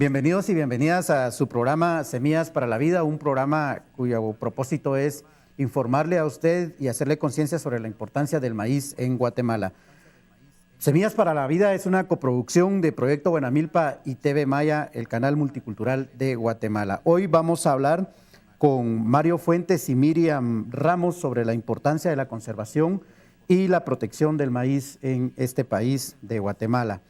Bienvenidos y bienvenidas a su programa Semillas para la Vida, un programa cuyo propósito es informarle a usted y hacerle conciencia sobre la importancia del maíz en Guatemala. Semillas para la Vida es una coproducción de Proyecto Buena Milpa y TV Maya, el canal multicultural de Guatemala. Hoy vamos a hablar con Mario Fuentes y Miriam Ramos sobre la importancia de la conservación y la protección del maíz en este país de Guatemala.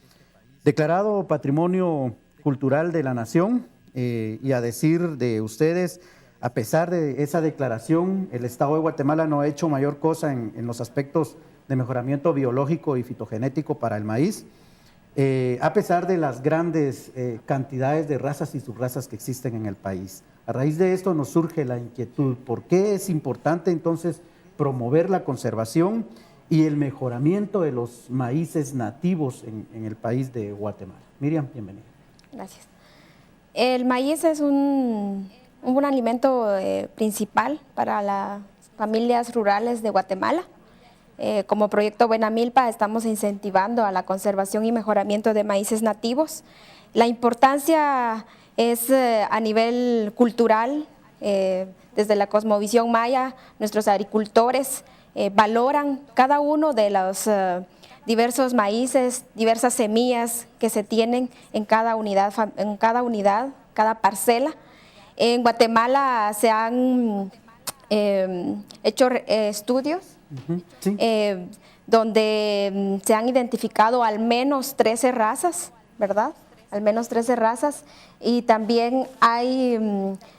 Declarado Patrimonio Cultural de la Nación, y a decir de ustedes, a pesar de esa declaración, el Estado de Guatemala no ha hecho mayor cosa en los aspectos de mejoramiento biológico y fitogenético para el maíz, a pesar de las grandes cantidades de razas y subrazas que existen en el país. A raíz de esto nos surge la inquietud, ¿por qué es importante entonces promover la conservación y el mejoramiento de los maíces nativos en el país de Guatemala? Miriam, bienvenida. Gracias. El maíz es un alimento principal para las familias rurales de Guatemala. Como Proyecto Buena Milpa estamos incentivando a la conservación y mejoramiento de maíces nativos. La importancia es a nivel cultural, desde la cosmovisión maya, nuestros agricultores valoran cada uno de los diversos maíces, diversas semillas que se tienen en cada unidad, cada parcela. En Guatemala se han hecho estudios sí. Donde se han identificado al menos 13 razas, ¿verdad? Al menos 13 razas, y también hay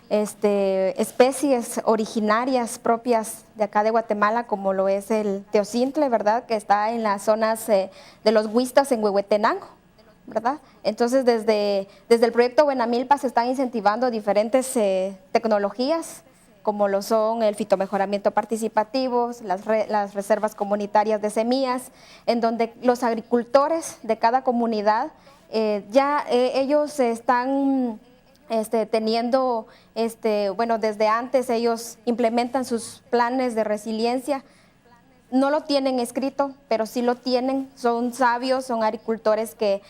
especies originarias propias de acá de Guatemala, como lo es el teocintle, ¿verdad?, que está en las zonas de los Huistas en Huehuetenango, ¿verdad? Entonces, desde el Proyecto Buena Milpa se están incentivando diferentes tecnologías, como lo son el fitomejoramiento participativo, las reservas comunitarias de semillas, en donde los agricultores de cada comunidad ellos están teniendo, bueno, desde antes ellos implementan sus planes de resiliencia. No lo tienen escrito, pero sí lo tienen, son sabios, son agricultores que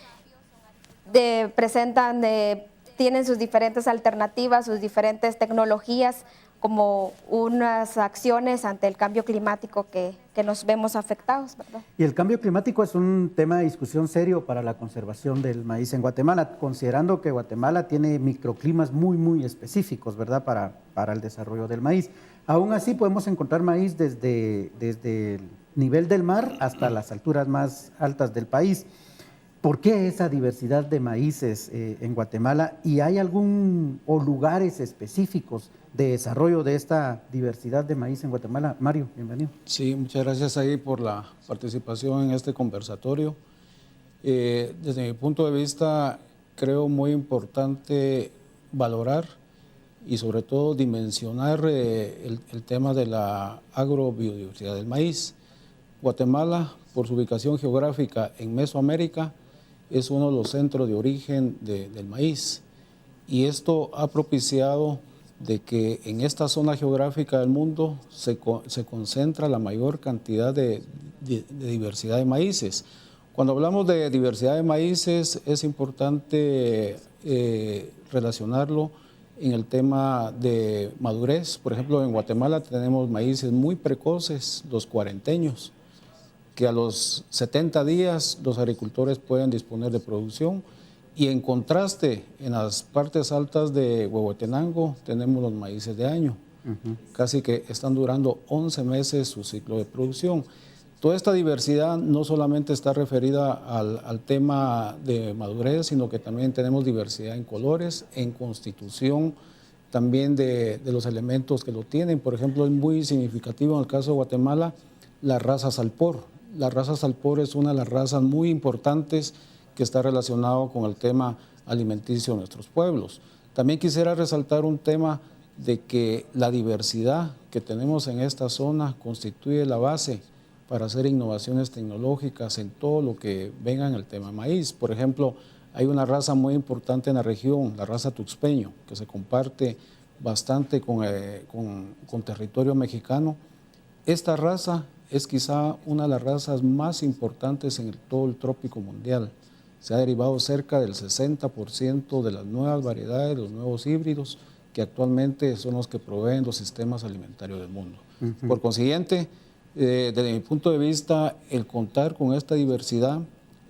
tienen sus diferentes alternativas, sus diferentes tecnologías, como unas acciones ante el cambio climático que nos vemos afectados, ¿verdad? Y el cambio climático es un tema de discusión serio para la conservación del maíz en Guatemala, considerando que Guatemala tiene microclimas muy específicos, ¿verdad?, para el desarrollo del maíz. Aún así podemos encontrar maíz desde el nivel del mar hasta las alturas más altas del país. ¿Por qué esa diversidad de maíces en Guatemala? ¿Y hay lugares específicos de desarrollo de esta diversidad de maíz en Guatemala? Mario, bienvenido. Sí, muchas gracias ahí por la participación en este conversatorio. Desde mi punto de vista, creo muy importante valorar y sobre todo dimensionar el tema de la agrobiodiversidad del maíz. Guatemala, por su ubicación geográfica en Mesoamérica, es uno de los centros de origen del maíz, y esto ha propiciado de que en esta zona geográfica del mundo se concentra la mayor cantidad de diversidad de maíces. Cuando hablamos de diversidad de maíces es importante relacionarlo en el tema de madurez. Por ejemplo, en Guatemala tenemos maíces muy precoces, los cuarenteños, que a los 70 días los agricultores pueden disponer de producción, y en contraste, en las partes altas de Huehuetenango tenemos los maíces de año, casi que están durando 11 meses su ciclo de producción. Toda esta diversidad no solamente está referida al tema de madurez, sino que también tenemos diversidad en colores, en constitución también de los elementos que lo tienen. Por ejemplo, es muy significativo en el caso de Guatemala la raza Salpor. La raza Salpor es una de las razas muy importantes que está relacionado con el tema alimenticio de nuestros pueblos. También quisiera resaltar un tema de que la diversidad que tenemos en esta zona constituye la base para hacer innovaciones tecnológicas en todo lo que venga en el tema maíz. Por ejemplo, hay una raza muy importante en la región, la raza tuxpeño, que se comparte bastante con territorio mexicano. Esta raza es quizá una de las razas más importantes en todo el trópico mundial. se ha derivado cerca del 60% de las nuevas variedades, los nuevos híbridos, que actualmente son los que proveen los sistemas alimentarios del mundo. Por consiguiente, desde mi punto de vista, el contar con esta diversidad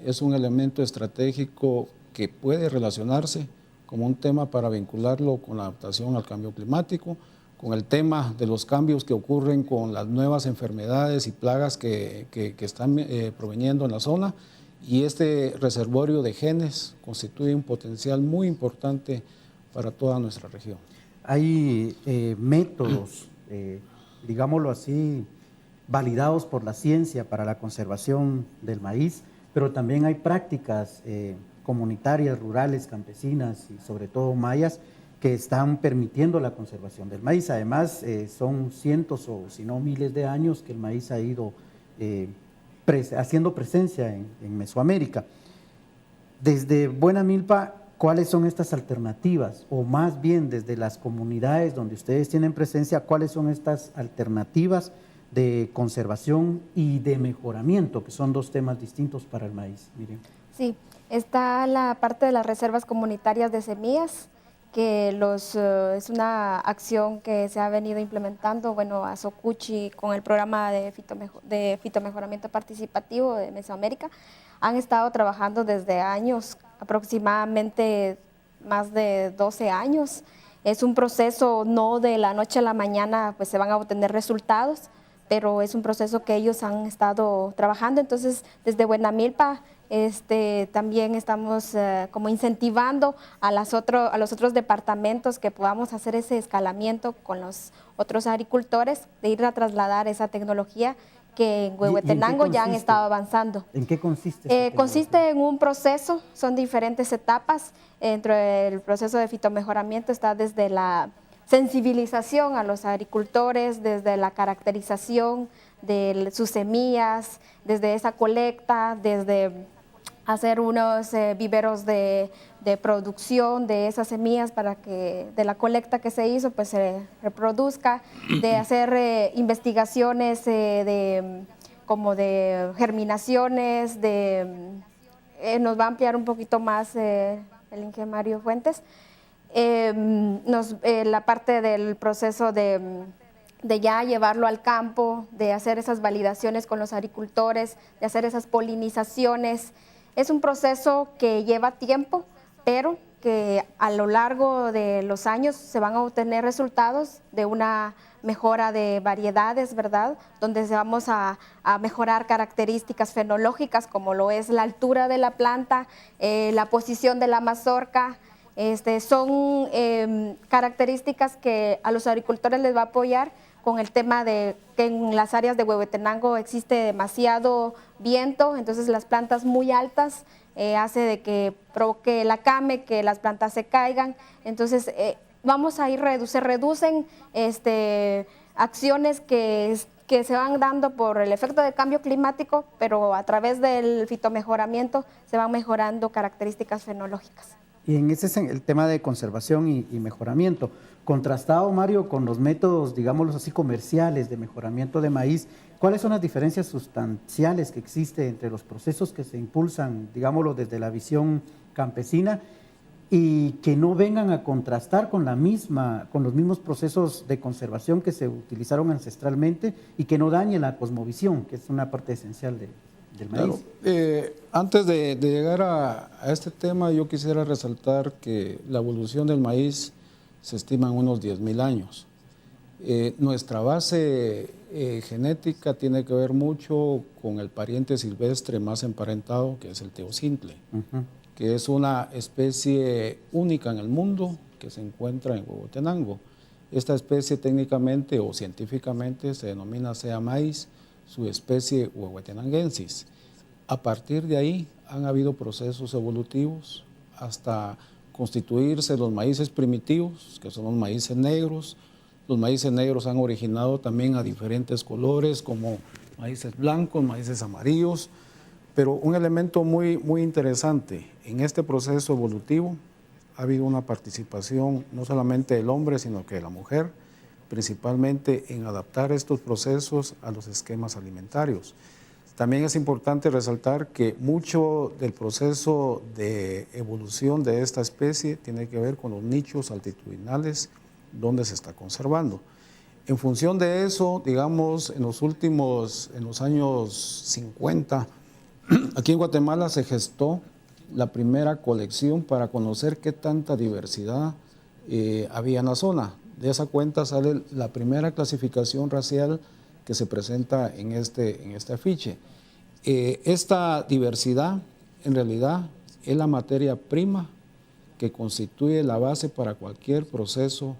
es un elemento estratégico que puede relacionarse como un tema para vincularlo con la adaptación al cambio climático, con el tema de los cambios que ocurren con las nuevas enfermedades y plagas que están proveniendo en la zona, y este reservorio de genes constituye un potencial muy importante para toda nuestra región. Hay métodos, digámoslo así, validados por la ciencia para la conservación del maíz, pero también hay prácticas comunitarias, rurales, campesinas y sobre todo mayas que están permitiendo la conservación del maíz. Además, son cientos o si no miles de años que el maíz ha ido haciendo presencia en Mesoamérica. Desde Buena Milpa, ¿cuáles son estas alternativas? O más bien, desde las comunidades donde ustedes tienen presencia, ¿cuáles son estas alternativas de conservación y de mejoramiento, que son dos temas distintos para el maíz? Miren. Sí, está la parte de las reservas comunitarias de semillas, que es una acción que se ha venido implementando, bueno, a Socuchi con el programa de fitomejoramiento participativo de Mesoamérica. Han estado trabajando desde años, aproximadamente más de 12 años. Es un proceso, no de la noche a la mañana pues se van a obtener resultados, pero es un proceso que ellos han estado trabajando. Entonces, desde Buena Milpa también estamos como incentivando a los otros departamentos que podamos hacer ese escalamiento con los otros agricultores, de ir a trasladar esa tecnología que en Huehuetenango ya han estado avanzando. ¿En qué consiste? Consiste en un proceso, son diferentes etapas. Dentro del proceso de fitomejoramiento está desde la sensibilización a los agricultores, desde la caracterización de sus semillas, desde esa colecta, desde hacer unos viveros de producción de esas semillas para que de la colecta que se hizo pues se reproduzca, de hacer investigaciones como de germinaciones, nos va a ampliar un poquito más el ingeniero Mario Fuentes, la parte del proceso de ya llevarlo al campo, de hacer esas validaciones con los agricultores, de hacer esas polinizaciones. Es un proceso que lleva tiempo, pero que a lo largo de los años se van a obtener resultados de una mejora de variedades, ¿verdad? Donde vamos a mejorar características fenológicas como lo es la altura de la planta, la posición de la mazorca. Son características que a los agricultores les va a apoyar con el tema de que en las áreas de Huehuetenango existe demasiado viento, entonces las plantas muy altas hace de que provoque la came, que las plantas se caigan. Entonces vamos a se reducen acciones que se van dando por el efecto del cambio climático, pero a través del fitomejoramiento se van mejorando características fenológicas. Y en ese es el tema de conservación y mejoramiento. Contrastado, Mario, con los métodos, digámoslos así, comerciales de mejoramiento de maíz, ¿cuáles son las diferencias sustanciales que existen entre los procesos que se impulsan, digámoslo, desde la visión campesina y que no vengan a contrastar con los mismos procesos de conservación que se utilizaron ancestralmente y que no dañen la cosmovisión, que es una parte esencial del maíz? Claro. Antes de llegar a este tema, yo quisiera resaltar que la evolución del maíz se estima en unos 10.000 años. Nuestra base genética tiene que ver mucho con el pariente silvestre más emparentado, que es el teocintle, que es una especie única en el mundo que se encuentra en Huehuetenango. Esta especie técnicamente o científicamente se denomina sea maíz, subespecie huehuetenanguensis. A partir de ahí han habido procesos evolutivos hasta constituirse los maíces primitivos, que son los maíces negros. Los maíces negros han originado también a diferentes colores, como maíces blancos, maíces amarillos, pero un elemento muy interesante en este proceso evolutivo ha habido una participación no solamente del hombre, sino que de la mujer, principalmente en adaptar estos procesos a los esquemas alimentarios. También es importante resaltar que mucho del proceso de evolución de esta especie tiene que ver con los nichos altitudinales donde se está conservando. En función de eso, digamos, en los años 50, aquí en Guatemala se gestó la primera colección para conocer qué tanta diversidad había en la zona. De esa cuenta sale la primera clasificación racial que se presenta en este afiche. Esta diversidad, en realidad, es la materia prima que constituye la base para cualquier proceso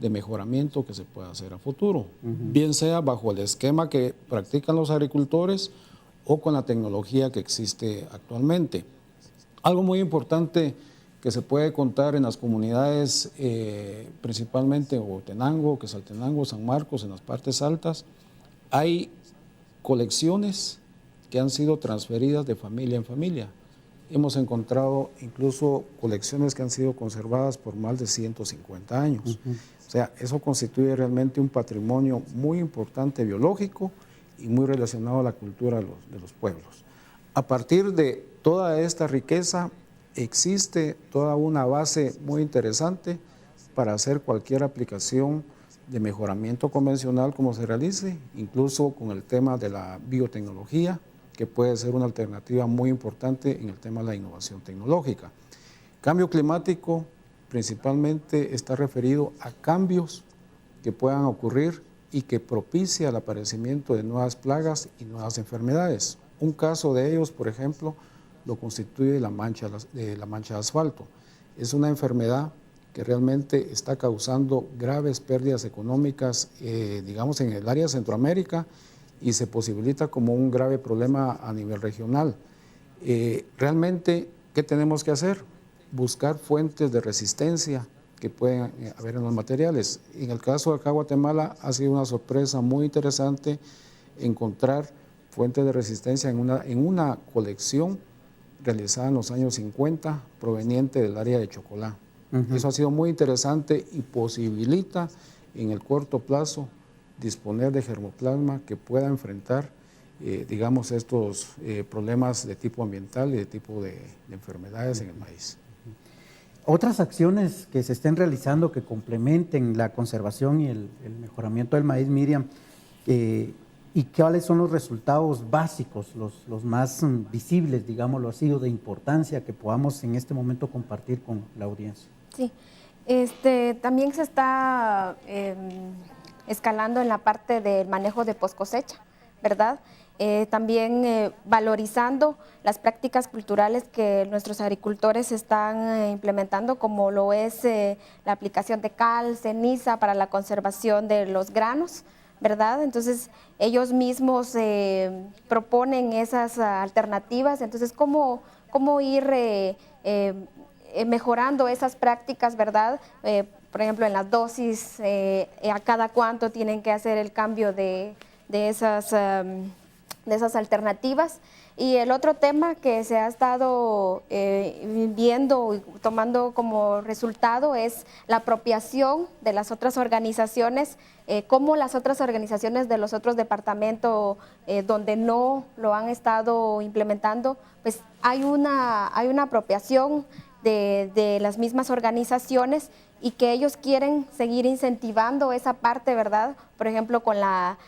de mejoramiento que se pueda hacer a futuro, bien sea bajo el esquema que practican los agricultores o con la tecnología que existe actualmente. Algo muy importante que se puede contar en las comunidades, principalmente Huehuetenango, Quetzaltenango, San Marcos, en las partes altas, hay colecciones que han sido transferidas de familia en familia. Hemos encontrado incluso colecciones que han sido conservadas por más de 150 años. O sea, eso constituye realmente un patrimonio muy importante biológico y muy relacionado a la cultura de los pueblos. A partir de toda esta riqueza existe toda una base muy interesante para hacer cualquier aplicación de mejoramiento convencional como se realice, incluso con el tema de la biotecnología, que puede ser una alternativa muy importante en el tema de la innovación tecnológica. Cambio climático principalmente está referido a cambios que puedan ocurrir y que propicia el aparecimiento de nuevas plagas y nuevas enfermedades. Un caso de ellos, por ejemplo, lo constituye la mancha de asfalto. Es una enfermedad que realmente está causando graves pérdidas económicas, digamos, en el área de Centroamérica, y se posibilita como un grave problema a nivel regional. Realmente, ¿qué tenemos que hacer? Buscar fuentes de resistencia que pueden haber en los materiales. En el caso de acá Guatemala ha sido una sorpresa muy interesante encontrar fuentes de resistencia en una colección realizada en los años 50 proveniente del área de Chocolá. Eso ha sido muy interesante y posibilita en el corto plazo disponer de germoplasma que pueda enfrentar, digamos, estos problemas de tipo ambiental y de tipo de enfermedades en el maíz. Otras acciones que se estén realizando que complementen la conservación y el mejoramiento del maíz, Miriam, ¿y cuáles son los resultados básicos, los más visibles, digámoslo así, o de importancia que podamos en este momento compartir con la audiencia? Sí, también se está escalando en la parte del manejo de post cosecha, ¿verdad? También valorizando las prácticas culturales que nuestros agricultores están implementando, como lo es la aplicación de cal, ceniza para la conservación de los granos, ¿verdad? Entonces, ellos mismos proponen esas alternativas. Entonces, ¿cómo ir mejorando esas prácticas, ¿verdad? Por ejemplo, en las dosis, a cada cuánto tienen que hacer el cambio de esas alternativas. Y el otro tema que se ha estado viendo y tomando como resultado es la apropiación de las otras organizaciones, cómo las otras organizaciones de los otros departamentos donde no lo han estado implementando, pues hay una apropiación de las mismas organizaciones y que ellos quieren seguir incentivando esa parte, ¿verdad? Por ejemplo, con la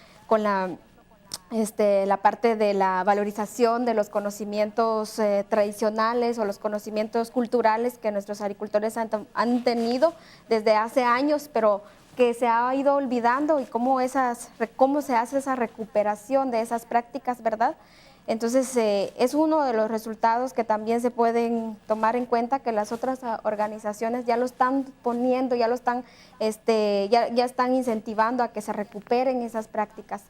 parte de la valorización de los conocimientos tradicionales o los conocimientos culturales que nuestros agricultores han tenido desde hace años, pero que se ha ido olvidando, y cómo se hace esa recuperación de esas prácticas, ¿verdad? Entonces, es uno de los resultados que también se pueden tomar en cuenta, que las otras organizaciones ya lo están poniendo, ya están incentivando a que se recuperen esas prácticas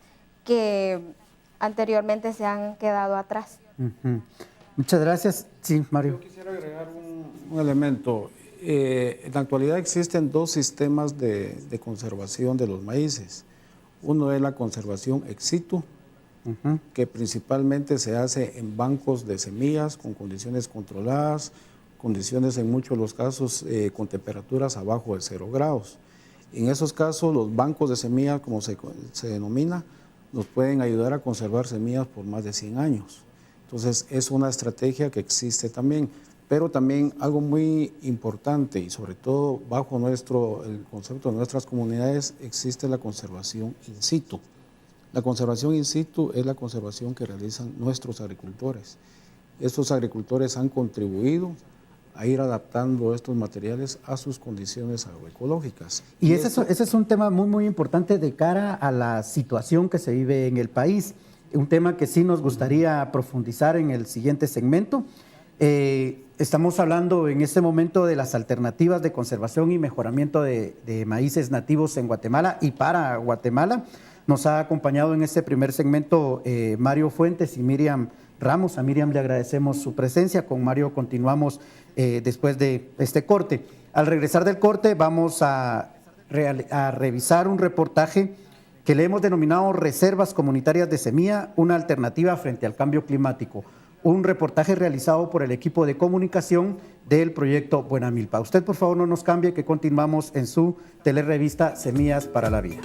que anteriormente se han quedado atrás. Muchas gracias. Sí, Mario. Yo quisiera agregar un elemento. En la actualidad existen dos sistemas de conservación de los maíces. Uno es la conservación ex situ, que principalmente se hace en bancos de semillas con condiciones controladas, condiciones en muchos de los casos con temperaturas abajo de 0 grados. En esos casos los bancos de semillas, como se denomina, nos pueden ayudar a conservar semillas por más de 100 años. Entonces, es una estrategia que existe también, pero también algo muy importante y sobre todo bajo el concepto de nuestras comunidades existe la conservación in situ. La conservación in situ es la conservación que realizan nuestros agricultores. Estos agricultores han contribuido a ir adaptando estos materiales a sus condiciones agroecológicas. Y ese es un tema muy importante de cara a la situación que se vive en el país. Un tema que sí nos gustaría profundizar en el siguiente segmento. Estamos hablando en este momento de las alternativas de conservación y mejoramiento de maíces nativos en Guatemala y para Guatemala. Nos ha acompañado en este primer segmento Mario Fuentes y Miriam Ramos. A Miriam le agradecemos su presencia. Con Mario continuamos después de este corte. Al regresar del corte vamos a revisar un reportaje que le hemos denominado Reservas Comunitarias de Semilla, una alternativa frente al cambio climático. Un reportaje realizado por el equipo de comunicación del proyecto Buena Milpa. Usted, por favor, no nos cambie, que continuamos en su telerevista Semillas para la Vida.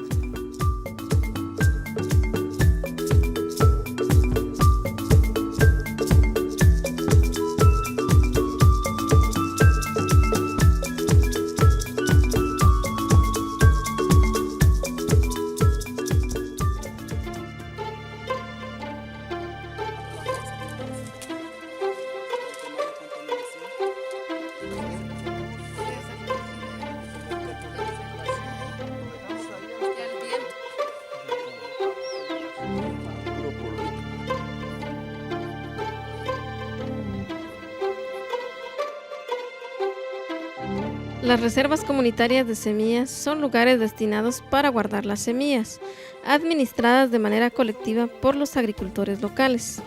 Las reservas comunitarias de semillas son lugares destinados para guardar las semillas, administradas de manera colectiva por los agricultores locales.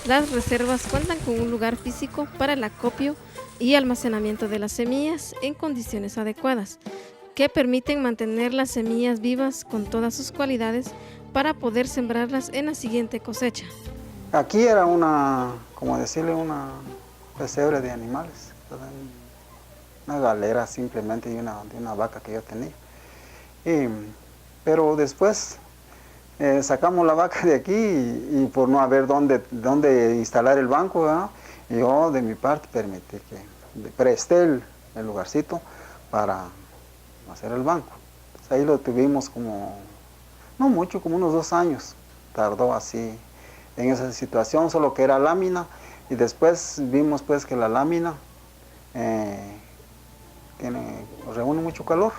Las reservas cuentan con un lugar físico para el acopio y almacenamiento de las semillas en condiciones adecuadas, que permiten mantener las semillas vivas con todas sus cualidades para poder sembrarlas en la siguiente cosecha. Aquí era una pesebre de animales, una galera simplemente de una vaca que yo tenía. Pero después sacamos la vaca de aquí y por no haber dónde instalar el banco, ¿verdad? Yo de mi parte permití que presté el lugarcito para hacer el banco. Entonces, ahí lo tuvimos no mucho, como unos 2 años, tardó así en esa situación, solo que era lámina, y después vimos pues que la lámina reúne mucho calor,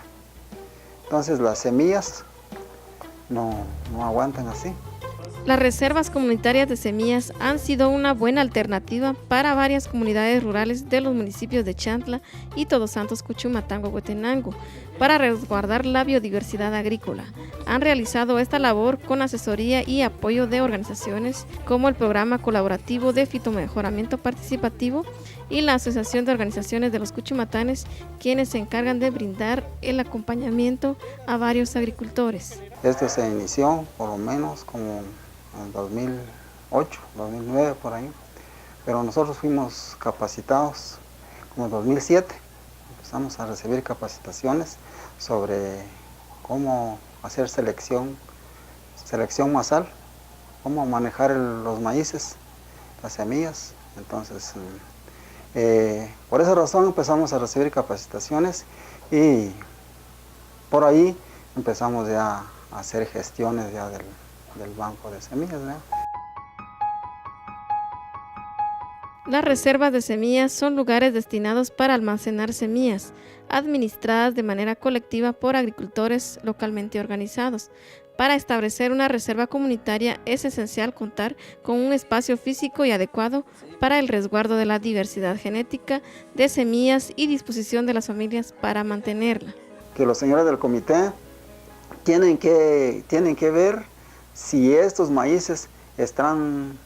entonces las semillas no aguantan así. Las reservas comunitarias de semillas han sido una buena alternativa para varias comunidades rurales de los municipios de Chantla y Todos Santos, Cuchumatango, Huehuetenango, para resguardar la biodiversidad agrícola. Han realizado esta labor con asesoría y apoyo de organizaciones como el Programa Colaborativo de Fitomejoramiento Participativo y la Asociación de Organizaciones de los Cuchumatanes, quienes se encargan de brindar el acompañamiento a varios agricultores. Esto se inició por lo menos como en 2008, 2009 por ahí, pero nosotros fuimos capacitados como en 2007, empezamos a recibir capacitaciones sobre cómo hacer selección masal, cómo manejar los maíces, las semillas. Entonces, por esa razón empezamos a recibir capacitaciones y por ahí empezamos ya a hacer gestiones ya del banco de semillas, ¿no? Las reservas de semillas son lugares destinados para almacenar semillas, administradas de manera colectiva por agricultores localmente organizados. Para establecer una reserva comunitaria es esencial contar con un espacio físico y adecuado para el resguardo de la diversidad genética de semillas y disposición de las familias para mantenerla. Que los señores del comité tienen que ver si estos maíces están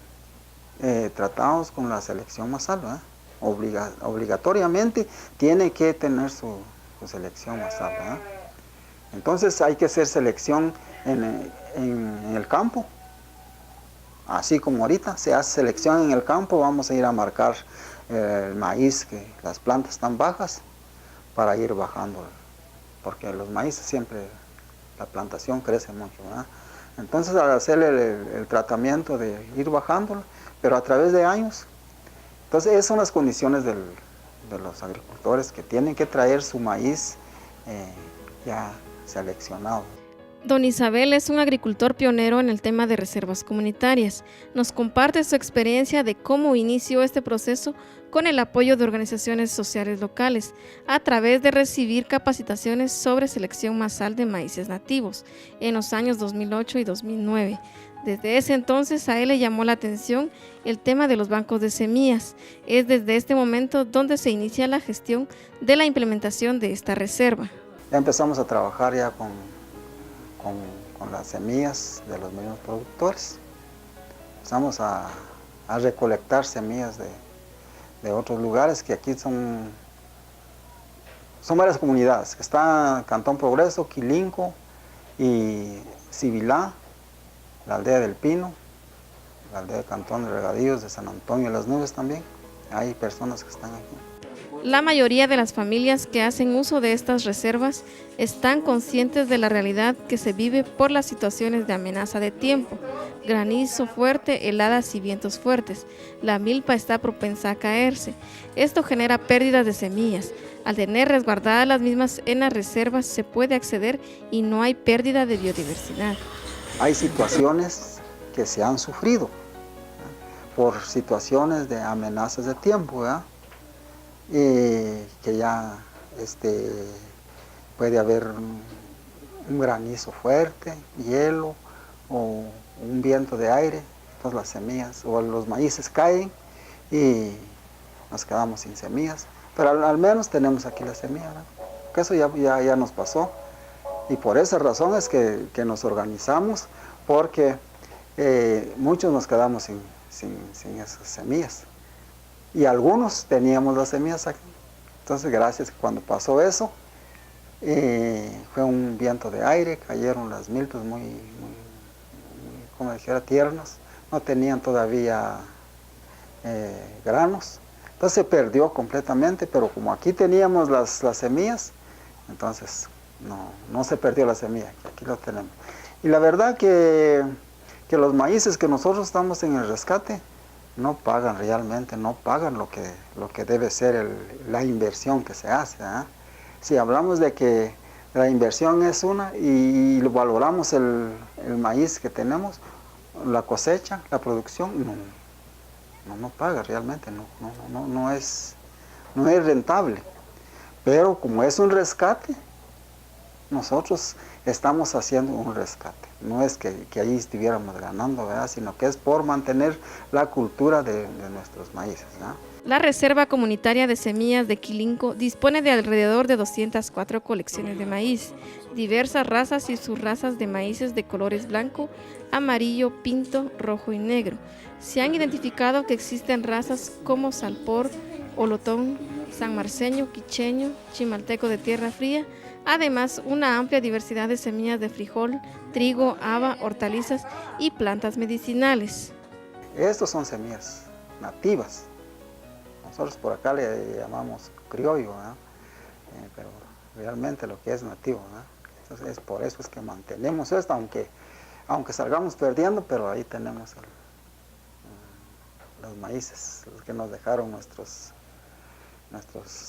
tratados con la selección masal, ¿verdad? Obligatoriamente tiene que tener su selección masal, ¿verdad? Entonces hay que hacer selección en el campo, así como ahorita se hace selección en el campo. Vamos a ir a marcar el maíz, que las plantas están bajas, para ir bajando porque los maíces siempre, la plantación crece mucho, ¿verdad? Entonces al hacerle el tratamiento de ir bajándolo, pero a través de años, entonces esas son las condiciones de los agricultores que tienen que traer su maíz ya seleccionado. Don Isabel es un agricultor pionero en el tema de reservas comunitarias. Nos comparte su experiencia de cómo inició este proceso con el apoyo de organizaciones sociales locales, a través de recibir capacitaciones sobre selección masal de maíces nativos en los años 2008 y 2009. Desde ese entonces a él le llamó la atención el tema de los bancos de semillas. Es desde este momento donde se inicia la gestión de la implementación de esta reserva. Ya empezamos a trabajar ya con las semillas de los mismos productores. Empezamos a recolectar semillas de otros lugares, que aquí son varias comunidades. Está Cantón Progreso, Quilinco y Civilá, la aldea del Pino, la aldea de Cantón de Regadíos, de San Antonio de las Nubes también. Hay personas que están aquí. La mayoría de las familias que hacen uso de estas reservas están conscientes de la realidad que se vive por las situaciones de amenaza de tiempo, granizo fuerte, heladas y vientos fuertes. La milpa está propensa a caerse. Esto genera pérdidas de semillas. Al tener resguardadas las mismas en las reservas se puede acceder y no hay pérdida de biodiversidad. Hay situaciones que se han sufrido, ¿verdad?, por situaciones de amenazas de tiempo, ¿verdad?, y que ya puede haber un granizo fuerte, hielo o un viento de aire, entonces las semillas o los maíces caen y nos quedamos sin semillas, pero al menos tenemos aquí la semilla, ¿no? Que eso ya nos pasó, y por esa razón es que nos organizamos, porque muchos nos quedamos sin esas semillas. Y algunos teníamos las semillas aquí. Entonces, gracias que cuando pasó eso, fue un viento de aire, cayeron las milpas muy, como dijera, tiernas, no tenían todavía granos. Entonces se perdió completamente, pero como aquí teníamos las semillas, entonces no se perdió la semilla, aquí lo tenemos. Y la verdad que los maíces que nosotros estamos en el rescate, no pagan realmente, no pagan lo que debe ser la inversión que se hace, ¿eh? Si hablamos de que la inversión es una y valoramos el maíz que tenemos, la cosecha, la producción, no paga realmente, no es rentable. Pero como es un rescate, nosotros estamos haciendo un rescate. No es que ahí estuviéramos ganando, ¿verdad?, sino que es por mantener la cultura de nuestros maíces, ¿verdad? La Reserva Comunitaria de Semillas de Quilinco dispone de alrededor de 204 colecciones de maíz, diversas razas y subrazas de maíces de colores blanco, amarillo, pinto, rojo y negro. Se han identificado que existen razas como Salpor, Olotón, sanmarceño, quicheño, chimalteco de tierra fría, además una amplia diversidad de semillas de frijol, trigo, haba, hortalizas y plantas medicinales. Estos son semillas nativas. Nosotros por acá le llamamos criollo, ¿verdad?, pero realmente lo que es nativo, ¿verdad? Entonces es por eso es que mantenemos esto, aunque salgamos perdiendo, pero ahí tenemos los maíces, los que nos dejaron nuestros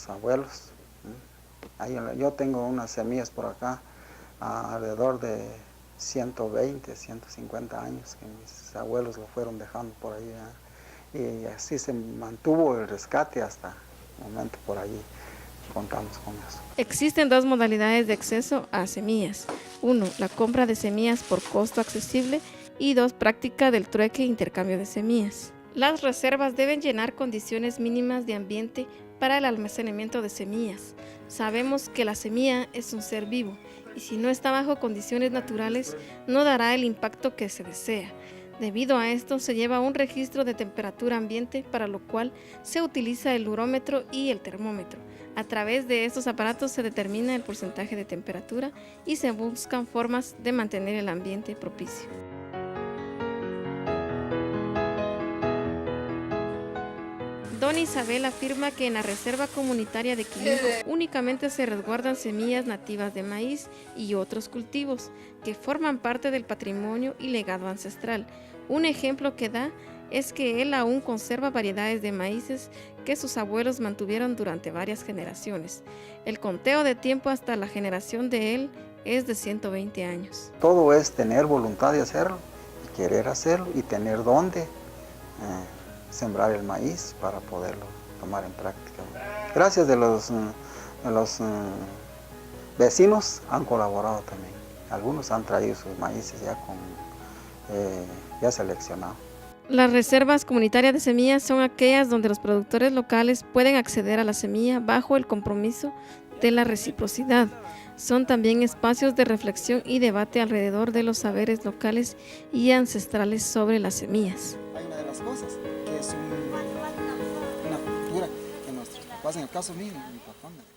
abuelos. Yo tengo unas semillas por acá, alrededor de 120, 150 años, que mis abuelos lo fueron dejando por ahí, ¿verdad?, y así se mantuvo el rescate hasta el momento. Por ahí contamos con eso. Existen dos modalidades de acceso a semillas. 1, la compra de semillas por costo accesible, y 2, práctica del trueque e intercambio de semillas. Las reservas deben llenar condiciones mínimas de ambiente para el almacenamiento de semillas. Sabemos que la semilla es un ser vivo y si no está bajo condiciones naturales no dará el impacto que se desea. Debido a esto se lleva un registro de temperatura ambiente, para lo cual se utiliza el urómetro y el termómetro. A través de estos aparatos se determina el porcentaje de temperatura y se buscan formas de mantener el ambiente propicio. Don Isabel afirma que en la Reserva Comunitaria de Quilinco únicamente se resguardan semillas nativas de maíz y otros cultivos que forman parte del patrimonio y legado ancestral. Un ejemplo que da es que él aún conserva variedades de maíces que sus abuelos mantuvieron durante varias generaciones. El conteo de tiempo hasta la generación de él es de 120 años. Todo es tener voluntad de hacerlo, y querer hacerlo y tener dónde sembrar el maíz para poderlo tomar en práctica. Gracias de los vecinos han colaborado también. Algunos han traído sus maíces ya seleccionados. Las reservas comunitarias de semillas son aquellas donde los productores locales pueden acceder a la semilla bajo el compromiso de la reciprocidad. Son también espacios de reflexión y debate alrededor de los saberes locales y ancestrales sobre las semillas. Hay una de las cosas que es una cultura que nuestros papás, en el caso mío, mi papá me dejó.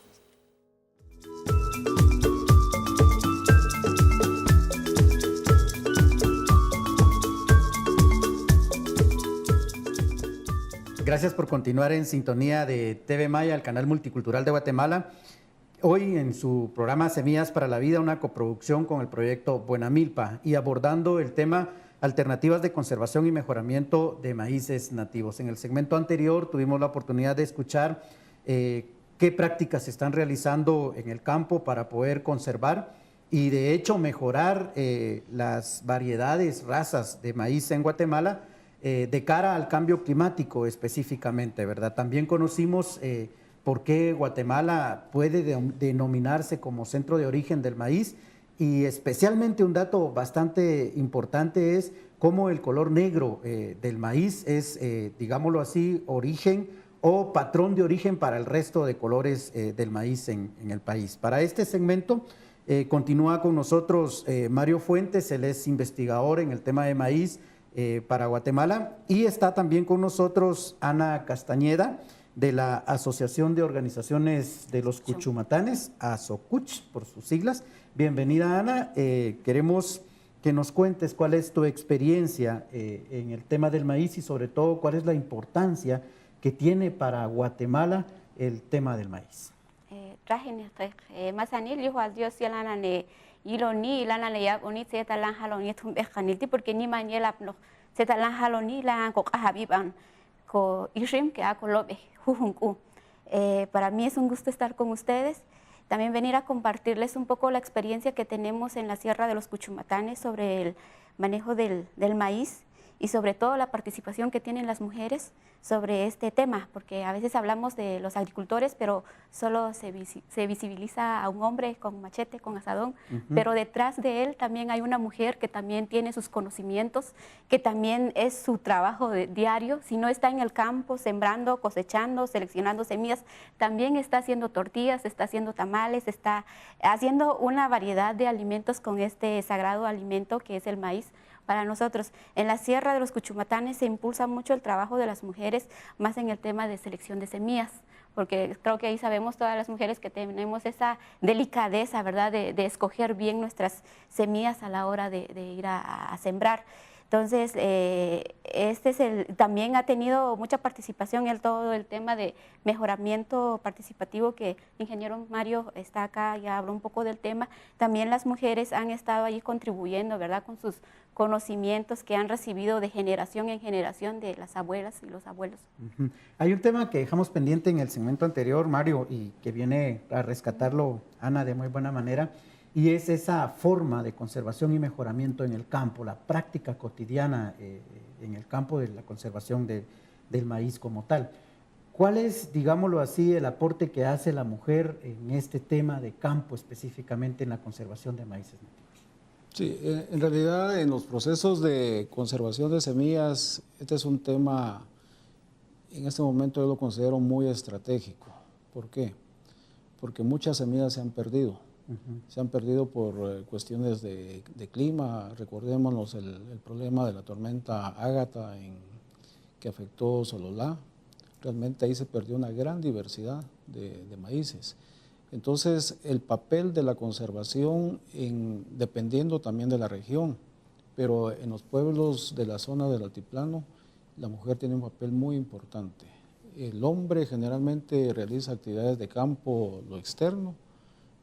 Gracias por continuar en sintonía de TV Maya, el canal multicultural de Guatemala. Hoy en su programa Semillas para la Vida, una coproducción con el proyecto Buena Milpa y abordando el tema alternativas de conservación y mejoramiento de maíces nativos. En el segmento anterior tuvimos la oportunidad de escuchar qué prácticas se están realizando en el campo para poder conservar y de hecho mejorar las variedades, razas de maíz en Guatemala de cara al cambio climático específicamente, ¿verdad? También conocimos por qué Guatemala puede denominarse como centro de origen del maíz y especialmente un dato bastante importante es cómo el color negro del maíz es, digámoslo así, origen o patrón de origen para el resto de colores del maíz en el país. Para este segmento continúa con nosotros Mario Fuentes, él es investigador en el tema de maíz para Guatemala, y está también con nosotros Ana Castañeda de la Asociación de Organizaciones de los Cuchumatanes, ASOCUCH por sus siglas. Bienvenida, Ana. Queremos que nos cuentes cuál es tu experiencia en el tema del maíz y sobre todo cuál es la importancia que tiene para Guatemala el tema del maíz. Iloni lana le yap oni se talan haloni tum ekhanilti porque ni maniela no se talan haloni la ko habiban ko ishim que akolobe jujunku. Para mí es un gusto estar con ustedes, también venir a compartirles un poco la experiencia que tenemos en la Sierra de los Cuchumatanes sobre el manejo del maíz y sobre todo la participación que tienen las mujeres sobre este tema, porque a veces hablamos de los agricultores, pero solo se visibiliza a un hombre con machete, con asadón, pero detrás de él también hay una mujer que también tiene sus conocimientos, que también es su trabajo diario. Si no está en el campo sembrando, cosechando, seleccionando semillas, también está haciendo tortillas, está haciendo tamales, está haciendo una variedad de alimentos con este sagrado alimento que es el maíz. Para nosotros, en la Sierra de los Cuchumatanes se impulsa mucho el trabajo de las mujeres, más en el tema de selección de semillas, porque creo que ahí sabemos todas las mujeres que tenemos esa delicadeza, ¿verdad?, de escoger bien nuestras semillas a la hora de ir a sembrar. Entonces, también ha tenido mucha participación en todo el tema de mejoramiento participativo, que el ingeniero Mario está acá, ya habló un poco del tema. También las mujeres han estado ahí contribuyendo, ¿verdad?, con sus conocimientos que han recibido de generación en generación de las abuelas y los abuelos. Hay un tema que dejamos pendiente en el segmento anterior, Mario, y que viene a rescatarlo Ana de muy buena manera, y es esa forma de conservación y mejoramiento en el campo, la práctica cotidiana en el campo de la conservación del maíz como tal. ¿Cuál es, digámoslo así, el aporte que hace la mujer en este tema de campo, específicamente en la conservación de maíces nativos? Sí, en realidad en los procesos de conservación de semillas, este es un tema, en este momento yo lo considero muy estratégico. ¿Por qué? Porque muchas semillas se han perdido. Se han perdido por cuestiones de clima. Recordémonos el problema de la tormenta Ágata que afectó Sololá. Realmente ahí se perdió una gran diversidad de maíces. Entonces, el papel de la conservación, dependiendo también de la región, pero en los pueblos de la zona del altiplano, la mujer tiene un papel muy importante. El hombre generalmente realiza actividades de campo, lo externo,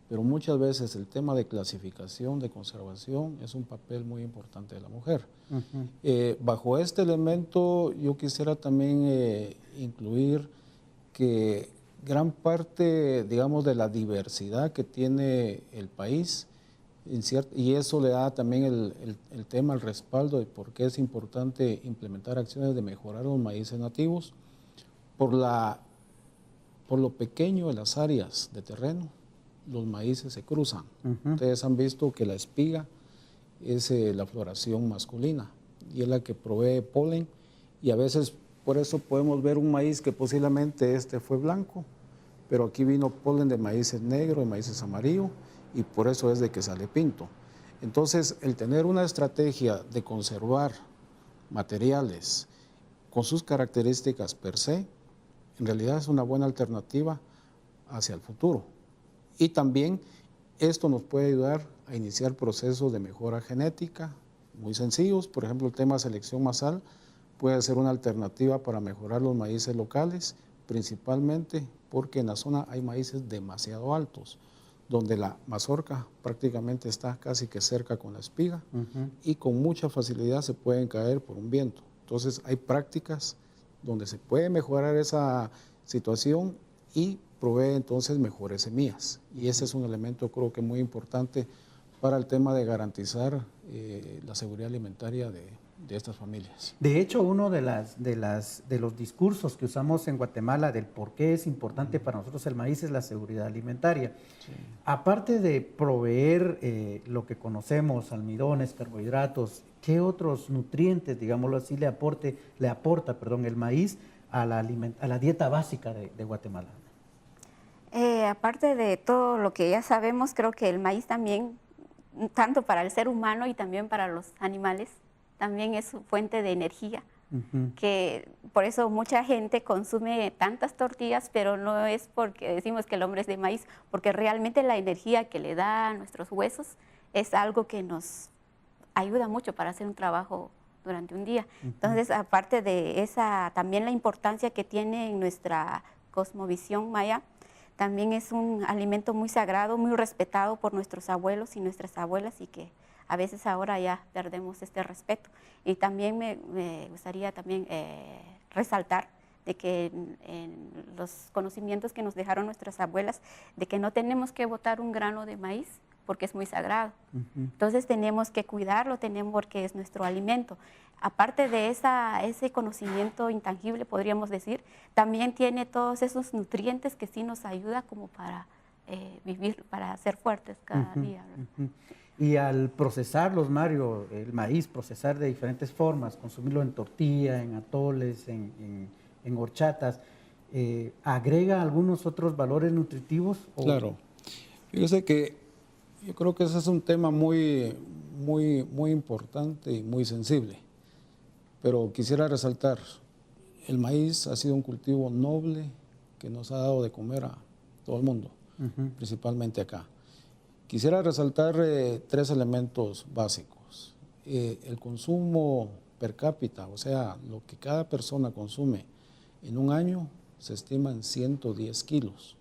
pero muchas veces el tema de clasificación, de conservación, es un papel muy importante de la mujer. Bajo este elemento yo quisiera también incluir que gran parte, digamos, de la diversidad que tiene el país, y eso le da también el tema, el respaldo de por qué es importante implementar acciones de mejorar los maíces nativos, por lo pequeño de las áreas de terreno, los maíces se cruzan. Ustedes han visto que la espiga es la floración masculina y es la que provee polen, y a veces por eso podemos ver un maíz que posiblemente fue blanco, pero aquí vino polen de maíces negros, de maíces amarillos, y por eso es de que sale pinto. Entonces, el tener una estrategia de conservar materiales con sus características per se, en realidad es una buena alternativa hacia el futuro. Y también esto nos puede ayudar a iniciar procesos de mejora genética muy sencillos. Por ejemplo, el tema de selección masal puede ser una alternativa para mejorar los maíces locales, principalmente porque en la zona hay maíces demasiado altos, donde la mazorca prácticamente está casi que cerca con la espiga y con mucha facilidad se pueden caer por un viento. Entonces hay prácticas donde se puede mejorar esa situación y provee entonces mejores semillas. Y ese es un elemento creo que muy importante para el tema de garantizar la seguridad alimentaria de estas familias. De hecho, uno de los discursos que usamos en Guatemala del por qué es importante para nosotros el maíz es la seguridad alimentaria. Sí. Aparte de proveer lo que conocemos, almidones, carbohidratos, ¿qué otros nutrientes, digámoslo así, le aporta el maíz a la dieta básica de Guatemala? Aparte de todo lo que ya sabemos, creo que el maíz también, tanto para el ser humano y también para los animales, también es fuente de energía, que por eso mucha gente consume tantas tortillas, pero no es porque decimos que el hombre es de maíz, porque realmente la energía que le da a nuestros huesos es algo que nos ayuda mucho para hacer un trabajo durante un día. Entonces, aparte de esa, también la importancia que tiene en nuestra cosmovisión maya, también es un alimento muy sagrado, muy respetado por nuestros abuelos y nuestras abuelas, y que a veces ahora ya perdemos este respeto. Y también me gustaría también resaltar de que en los conocimientos que nos dejaron nuestras abuelas, de que no tenemos que botar un grano de maíz porque es muy sagrado. Entonces tenemos que cuidarlo, porque es nuestro alimento. Aparte de ese conocimiento intangible, podríamos decir, también tiene todos esos nutrientes que sí nos ayuda como para vivir, para ser fuertes cada día. Y al procesarlos, Mario, el maíz, procesar de diferentes formas, consumirlo en tortilla, en atoles, en horchatas, ¿agrega algunos otros valores nutritivos? Claro. Fíjese que yo creo que ese es un tema muy importante y muy sensible. Pero quisiera resaltar, el maíz ha sido un cultivo noble que nos ha dado de comer a todo el mundo, principalmente acá. Quisiera resaltar 3 elementos básicos. El consumo per cápita, o sea, lo que cada persona consume en un año, se estima en 110 kilos.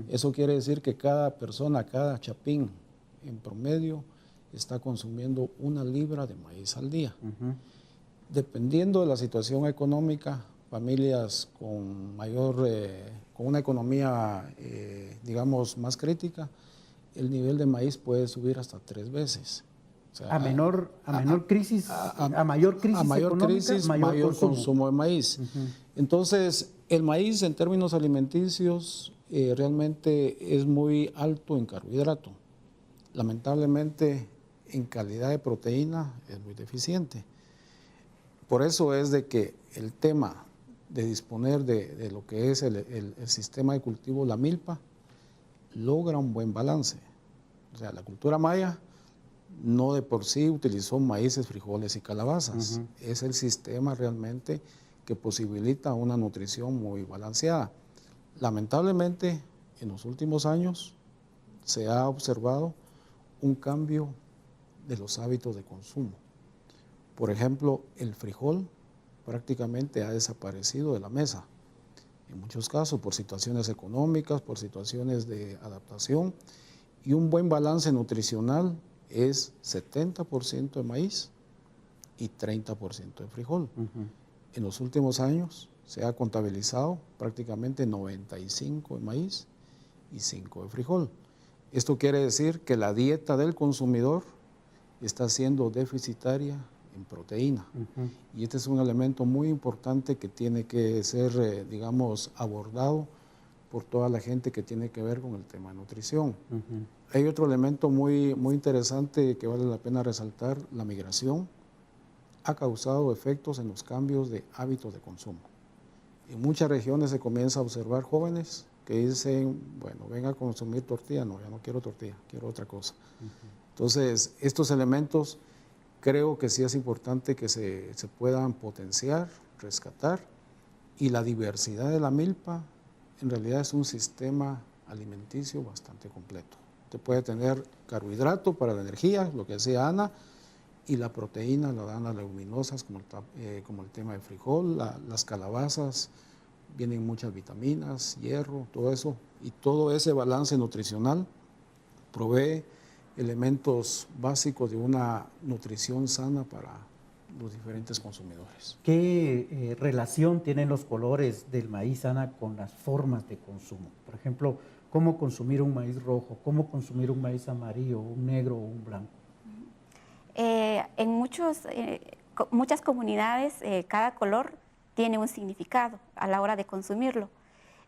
Eso quiere decir que cada persona, cada chapín, en promedio, está consumiendo 1 libra de maíz al día. Dependiendo de la situación económica, familias con una economía, digamos, más crítica, el nivel de maíz puede subir hasta 3 veces. O sea, a mayor crisis económica, mayor consumo de maíz. Entonces, el maíz en términos alimenticios realmente es muy alto en carbohidrato. Lamentablemente, en calidad de proteína es muy deficiente. Por eso es de que el tema de disponer de lo que es el sistema de cultivo, la milpa, logra un buen balance. O sea, la cultura maya no de por sí utilizó maíces, frijoles y calabazas. Es el sistema realmente que posibilita una nutrición muy balanceada. Lamentablemente, en los últimos años se ha observado un cambio de los hábitos de consumo. Por ejemplo, el frijol prácticamente ha desaparecido de la mesa. en muchos casos por situaciones económicas, por situaciones de adaptación, y un buen balance nutricional es 70% de maíz y 30% de frijol. En los últimos años se ha contabilizado prácticamente 95 de maíz y 5 de frijol. Esto quiere decir que la dieta del consumidor está siendo deficitaria en proteína. Y este es un elemento muy importante que tiene que ser, digamos, abordado por toda la gente que tiene que ver con el tema de nutrición. Hay otro elemento muy interesante que vale la pena resaltar: la migración ha causado efectos en los cambios de hábitos de consumo. En muchas regiones se comienza a observar jóvenes que dicen, bueno, venga a consumir tortilla, no, ya no quiero tortilla, quiero otra cosa. Entonces, estos elementos creo que sí es importante que se puedan potenciar, rescatar, y la diversidad de la milpa en realidad es un sistema alimenticio bastante completo. Usted puede tener carbohidrato para la energía, lo que decía Ana, y la proteína la dan las leguminosas, como el tema del frijol, las calabazas, vienen muchas vitaminas, hierro, todo eso, y todo ese balance nutricional provee elementos básicos de una nutrición sana para los diferentes consumidores. ¿Qué relación tienen los colores del maíz, Ana, con las formas de consumo? Por ejemplo, ¿cómo consumir un maíz rojo? ¿Cómo consumir un maíz amarillo, un negro o un blanco? En muchas comunidades cada color tiene un significado a la hora de consumirlo.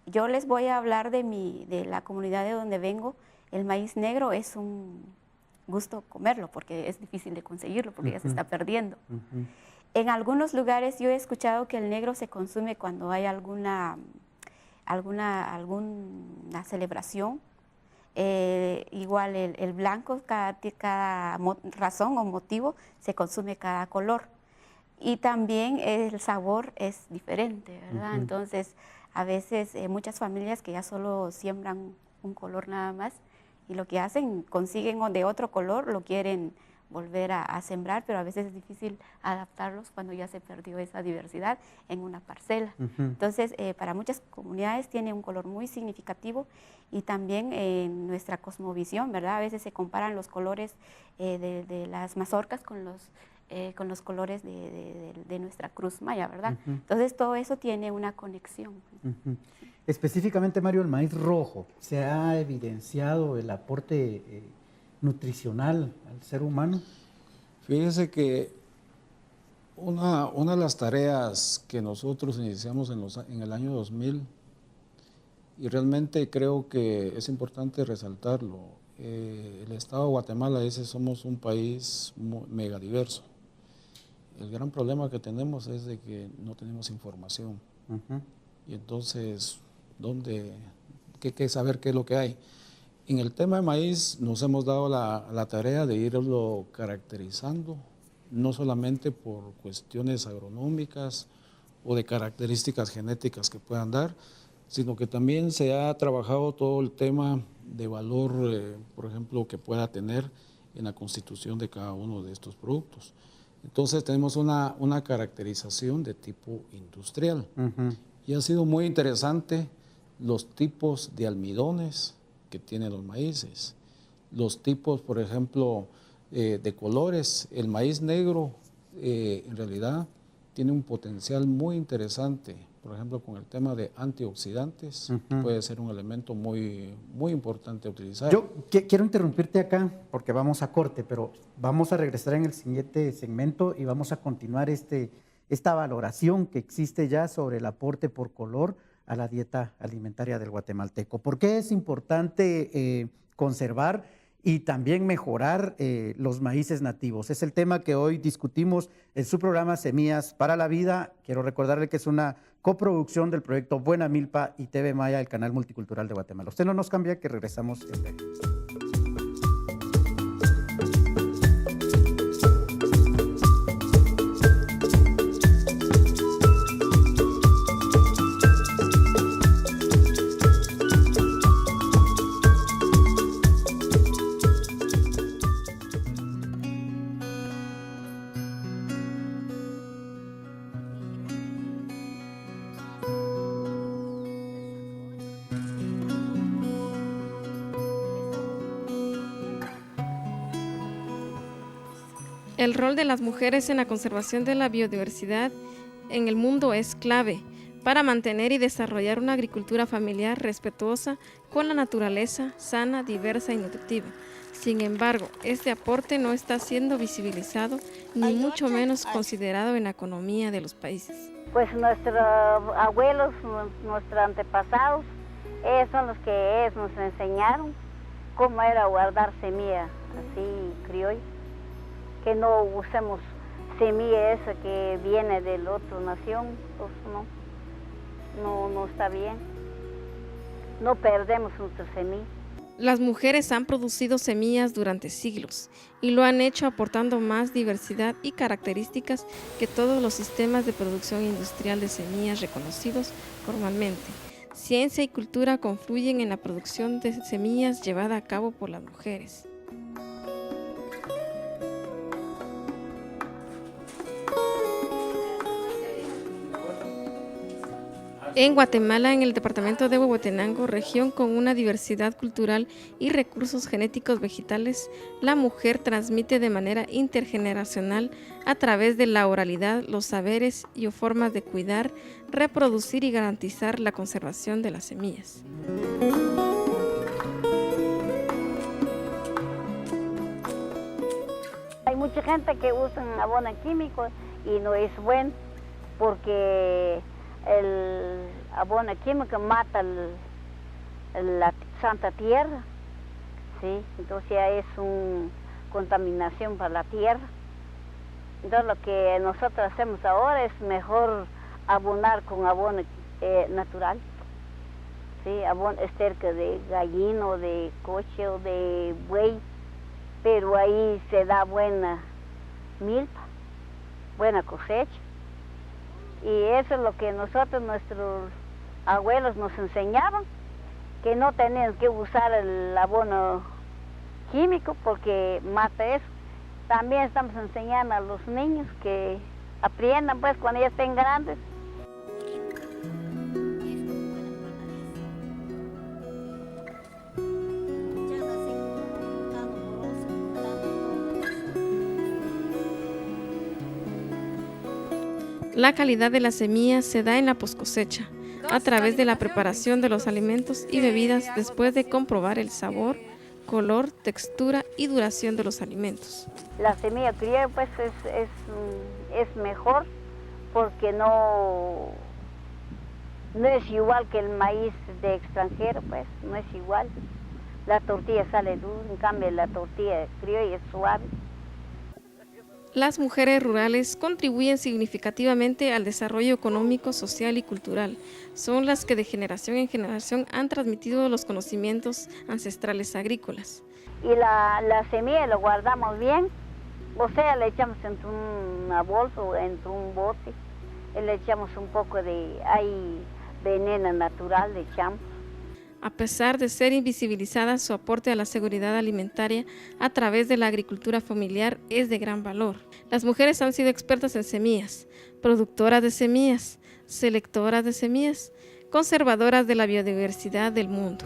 Yo les voy a hablar de la comunidad de donde vengo. El maíz negro es un gusto comerlo porque es difícil de conseguirlo, porque ya se está perdiendo. En algunos lugares yo he escuchado que el negro se consume cuando hay alguna celebración. Igual el blanco, cada razón o motivo se consume cada color. Y también el sabor es diferente, ¿verdad? Entonces, a veces muchas familias que ya solo siembran un color nada más, y lo que hacen, consiguen de otro color, lo quieren volver a sembrar, pero a veces es difícil adaptarlos cuando ya se perdió esa diversidad en una parcela. Entonces, para muchas comunidades tiene un color muy significativo, y también en nuestra cosmovisión, ¿verdad? A veces se comparan los colores de las mazorcas con los colores de nuestra cruz maya, ¿verdad? Entonces, todo eso tiene una conexión. Específicamente, Mario, el maíz rojo, ¿se ha evidenciado el aporte nutricional al ser humano? Fíjese que una de las tareas que nosotros iniciamos en el año 2000, y realmente creo que es importante resaltarlo, el Estado de Guatemala dice somos un país mega diverso. El gran problema que tenemos es de que no tenemos información. Y entonces, ¿qué saber qué es lo que hay? En el tema de maíz nos hemos dado la tarea de irlo caracterizando, no solamente por cuestiones agronómicas o de características genéticas que puedan dar, sino que también se ha trabajado todo el tema de valor, por ejemplo, que pueda tener en la constitución de cada uno de estos productos. Entonces tenemos una caracterización de tipo industrial. Y ha sido muy interesante los tipos de almidones que tienen los maíces, los tipos, por ejemplo, de colores. El maíz negro en realidad tiene un potencial muy interesante, por ejemplo, con el tema de antioxidantes, puede ser un elemento muy importante a utilizar. Yo quiero interrumpirte acá porque vamos a corte, pero vamos a regresar en el siguiente segmento y vamos a continuar esta valoración que existe ya sobre el aporte por color a la dieta alimentaria del guatemalteco. ¿Por qué es importante conservar y también mejorar los maíces nativos? Es el tema que hoy discutimos en su programa Semillas para la Vida. Quiero recordarle que es una coproducción del proyecto Buena Milpa y TV Maya, el canal multicultural de Guatemala. Usted no nos cambia, que regresamos en breve. El rol de las mujeres en la conservación de la biodiversidad en el mundo es clave para mantener y desarrollar una agricultura familiar respetuosa con la naturaleza, sana, diversa y nutritiva. Sin embargo, este aporte no está siendo visibilizado ni mucho menos considerado en la economía de los países. Pues nuestros abuelos, nuestros antepasados, ellos son los que nos enseñaron cómo era guardar semilla así criolla, que no usemos semilla esa que viene de la otra nación, pues no está bien, no perdemos nuestra semilla. Las mujeres han producido semillas durante siglos y lo han hecho aportando más diversidad y características que todos los sistemas de producción industrial de semillas reconocidos formalmente. Ciencia y cultura confluyen en la producción de semillas llevada a cabo por las mujeres. En Guatemala, en el departamento de Huehuetenango, región con una diversidad cultural y recursos genéticos vegetales, la mujer transmite de manera intergeneracional a través de la oralidad los saberes y o formas de cuidar, reproducir y garantizar la conservación de las semillas. Hay mucha gente que usa abono químico y no es bueno porque el abono químico mata la santa tierra, ¿sí? Entonces ya es una contaminación para la tierra. Entonces lo que nosotros hacemos ahora es mejor abonar con abono natural, ¿sí? Abono esterco de gallina o de coche o de buey, pero ahí se da buena milpa, buena cosecha. Y eso es lo que nosotros, nuestros abuelos nos enseñaban, que no tenían que usar el abono químico porque mata eso. También estamos enseñando a los niños que aprendan pues cuando ya estén grandes. La calidad de las semillas se da en la poscosecha, a través de la preparación de los alimentos y bebidas después de comprobar el sabor, color, textura y duración de los alimentos. La semilla criolla pues es mejor porque no es igual que el maíz de extranjero, pues no es igual. La tortilla sale dura, en cambio la tortilla criolla es suave. Las mujeres rurales contribuyen significativamente al desarrollo económico, social y cultural. Son las que de generación en generación han transmitido los conocimientos ancestrales agrícolas. Y la semilla la guardamos bien, o sea, le echamos entre una bolsa o entre un bote, y le echamos un poco de veneno natural, le echamos. A pesar de ser invisibilizada, su aporte a la seguridad alimentaria a través de la agricultura familiar es de gran valor. Las mujeres han sido expertas en semillas, productoras de semillas, selectoras de semillas, conservadoras de la biodiversidad del mundo.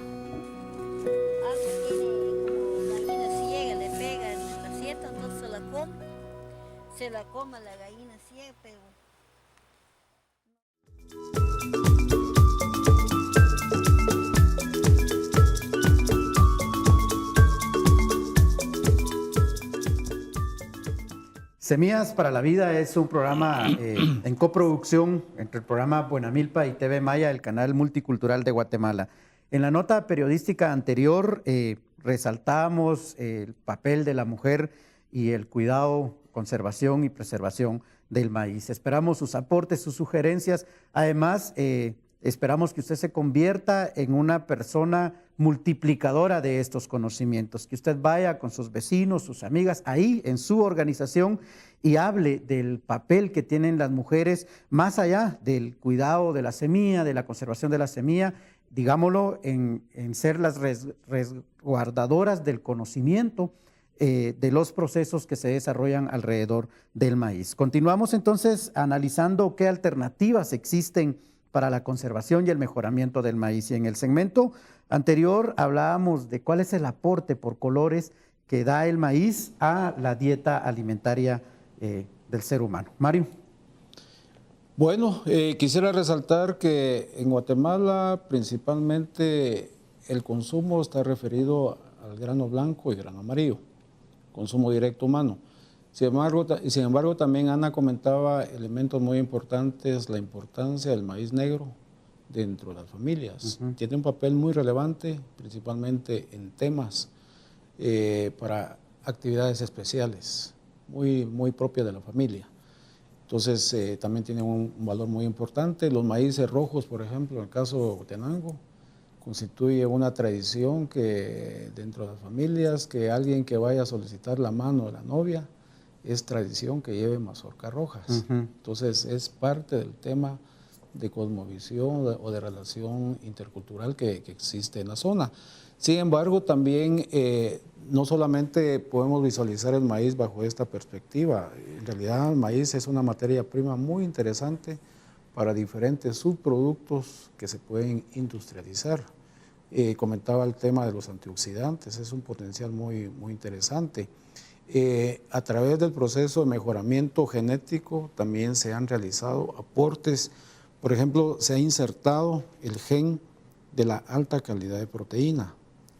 Se la come la gallina ciega, pero... Semillas para la Vida es un programa en coproducción entre el programa Buena Milpa y TV Maya, el canal multicultural de Guatemala. En la nota periodística anterior resaltamos el papel de la mujer y el cuidado, conservación y preservación del maíz. Esperamos sus aportes, sus sugerencias. Además, esperamos que usted se convierta en una persona multiplicadora de estos conocimientos, que usted vaya con sus vecinos, sus amigas, ahí en su organización y hable del papel que tienen las mujeres más allá del cuidado de la semilla, de la conservación de la semilla, digámoslo, en ser las resguardadoras del conocimiento de los procesos que se desarrollan alrededor del maíz. Continuamos entonces analizando qué alternativas existen para la conservación y el mejoramiento del maíz. Y en el segmento anterior hablábamos de cuál es el aporte por colores que da el maíz a la dieta alimentaria del ser humano. Mario. Bueno, quisiera resaltar que en Guatemala principalmente el consumo está referido al grano blanco y grano amarillo, consumo directo humano. Sin embargo, también Ana comentaba elementos muy importantes, la importancia del maíz negro dentro de las familias. Tiene un papel muy relevante, principalmente en temas para actividades especiales, muy propias de la familia. Entonces, también tiene un valor muy importante. Los maíces rojos, por ejemplo, en el caso de Huehuetenango, constituye una tradición que dentro de las familias, que alguien que vaya a solicitar la mano de la novia, es tradición que lleve mazorcas rojas. Entonces, es parte del tema de cosmovisión o de relación intercultural que existe en la zona. Sin embargo, también no solamente podemos visualizar el maíz bajo esta perspectiva. En realidad, el maíz es una materia prima muy interesante para diferentes subproductos que se pueden industrializar. Comentaba el tema de los antioxidantes, es un potencial muy interesante. A través del proceso de mejoramiento genético también se han realizado aportes. Por ejemplo, se ha insertado el gen de la alta calidad de proteína.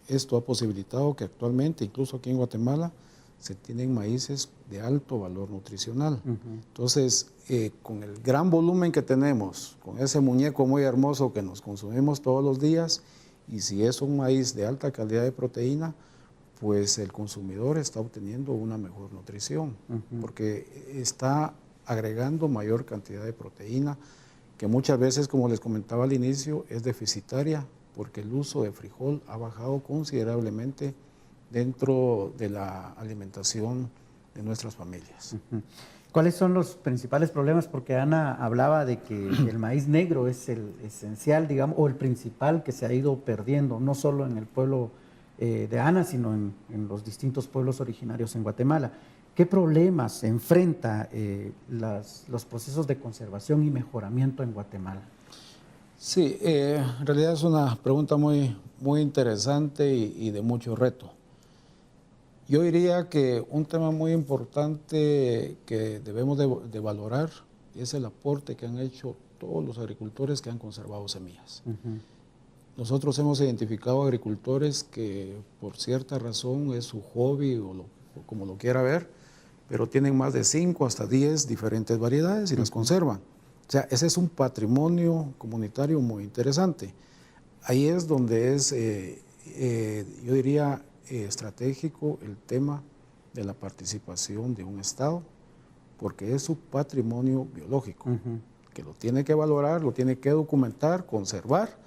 Esto ha posibilitado que actualmente, incluso aquí en Guatemala, se tienen maíces de alto valor nutricional. Entonces, con el gran volumen que tenemos, con ese muñeco muy hermoso que nos consumimos todos los días, y si es un maíz de alta calidad de proteína, pues el consumidor está obteniendo una mejor nutrición, porque está agregando mayor cantidad de proteína, que muchas veces, como les comentaba al inicio, es deficitaria, porque el uso de frijol ha bajado considerablemente dentro de la alimentación de nuestras familias. ¿Cuáles son los principales problemas? Porque Ana hablaba de que el maíz negro es el esencial, digamos, o el principal que se ha ido perdiendo, no solo en el pueblo de Ana, sino en los distintos pueblos originarios en Guatemala. ¿Qué problemas enfrenta los procesos de conservación y mejoramiento en Guatemala? Sí, en realidad es una pregunta muy interesante y de mucho reto. Yo diría que un tema muy importante que debemos de valorar es el aporte que han hecho todos los agricultores que han conservado semillas. Nosotros hemos identificado agricultores que por cierta razón es su hobby o como lo quiera ver, pero tienen más de 5 hasta 10 diferentes variedades y las conservan. O sea, ese es un patrimonio comunitario muy interesante. Ahí es donde es, yo diría, estratégico el tema de la participación de un Estado, porque es su patrimonio biológico, que lo tiene que valorar, lo tiene que documentar, conservar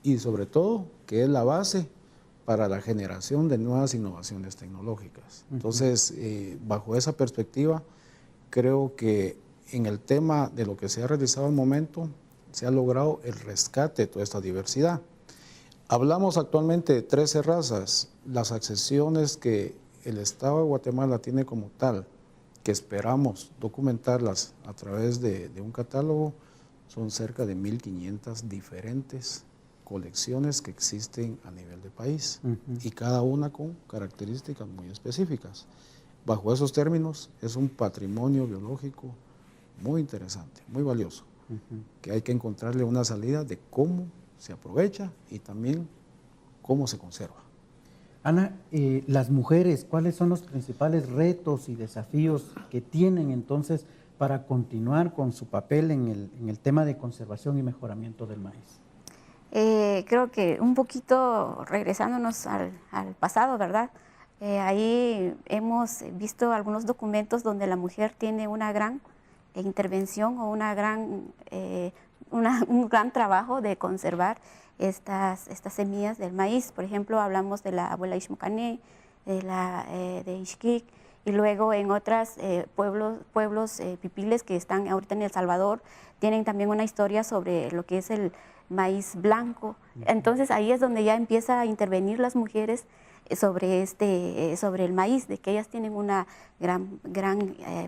y sobre todo que es la base para la generación de nuevas innovaciones tecnológicas. Entonces, bajo esa perspectiva, creo que en el tema de lo que se ha realizado al momento, se ha logrado el rescate de toda esta diversidad. Hablamos actualmente de 13 razas. Las accesiones que el Estado de Guatemala tiene como tal, que esperamos documentarlas a través de un catálogo, son cerca de 1.500 diferentes colecciones que existen a nivel de país, y cada una con características muy específicas. Bajo esos términos, es un patrimonio biológico muy interesante, muy valioso, que hay que encontrarle una salida de cómo se aprovecha y también cómo se conserva. Ana, las mujeres, ¿cuáles son los principales retos y desafíos que tienen entonces para continuar con su papel en el tema de conservación y mejoramiento del maíz? Creo que un poquito regresándonos al pasado, ¿verdad? Ahí hemos visto algunos documentos donde la mujer tiene una gran intervención o un gran trabajo de conservar estas semillas del maíz. Por ejemplo, hablamos de la abuela Ixmocané, de Ixquic, y luego en otros pueblos pipiles que están ahorita en El Salvador, tienen también una historia sobre lo que es el maíz blanco. Entonces ahí es donde ya empieza a intervenir las mujeres sobre el maíz, de que ellas tienen una gran